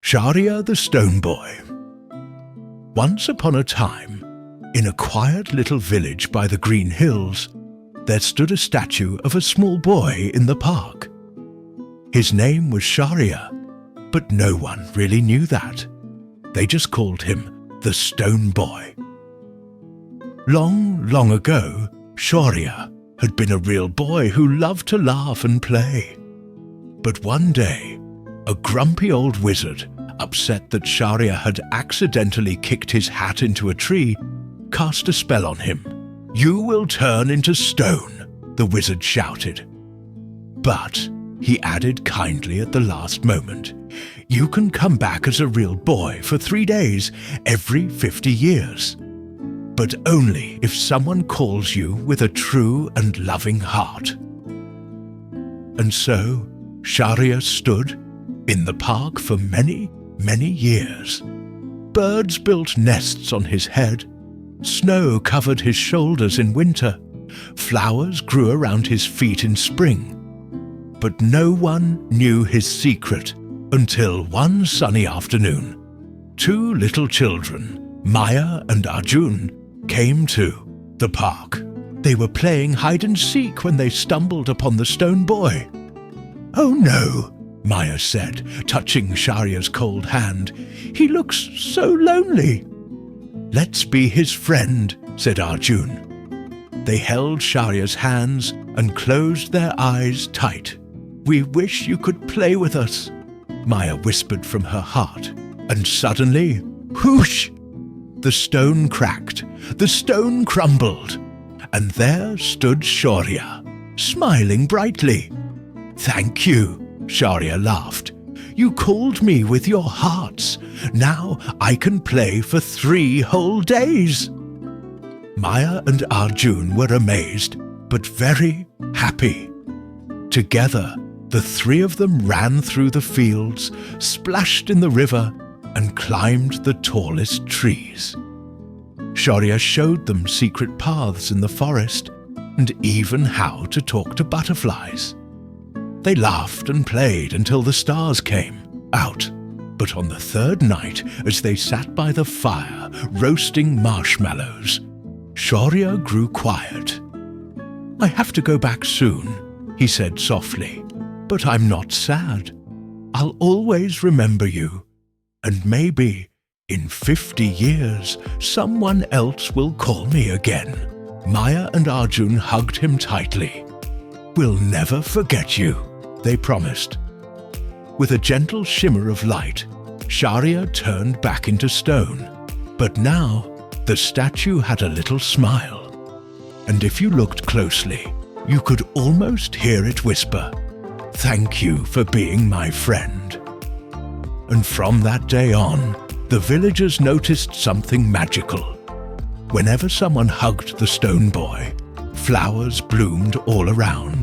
Sharia the Stone Boy. Once upon a time, in a quiet little village by the green hills, there stood a statue of a small boy in the park. His name was Sharia, but no one really knew that. They just called him the Stone Boy. Long, long ago, Sharia had been a real boy who loved to laugh and play. But one day, a grumpy old wizard, upset that Sharia had accidentally kicked his hat into a tree, cast a spell on him. "You will turn into stone," the wizard shouted. But he added kindly at the last moment, "You can come back as a real boy for 3 days every 50 years. But only if someone calls you with a true and loving heart." And so Sharia stood in the park for many, many years. Birds built nests on his head, snow covered his shoulders in winter, flowers grew around his feet in spring. But no one knew his secret until one sunny afternoon, 2 little children, Maya and Arjun, came to the park. They were playing hide and seek when they stumbled upon the stone boy. "Oh no," Maya said, touching Sharia's cold hand. "He looks so lonely." "Let's be his friend," said Arjun. They held Sharia's hands and closed their eyes tight. "We wish you could play with us," Maya whispered from her heart. And suddenly, whoosh! The stone cracked, the stone crumbled, and there stood Sharia, smiling brightly. "Thank you," Sharia laughed. "You called me with your hearts. Now I can play for 3 whole days." Maya and Arjun were amazed, but very happy. Together, the 3 of them ran through the fields, splashed in the river, and climbed the tallest trees. Sharia showed them secret paths in the forest and even how to talk to butterflies. They laughed and played until the stars came out. But on the 3rd night, as they sat by the fire roasting marshmallows, Sharia grew quiet. "I have to go back soon," he said softly, "but I'm not sad. I'll always remember you. And maybe, in 50 years, someone else will call me again." Maya and Arjun hugged him tightly. "We'll never forget you," they promised. With a gentle shimmer of light, Sharia turned back into stone. But now, the statue had a little smile. And if you looked closely, you could almost hear it whisper, "Thank you for being my friend." And from that day on, the villagers noticed something magical. Whenever someone hugged the stone boy, flowers bloomed all around.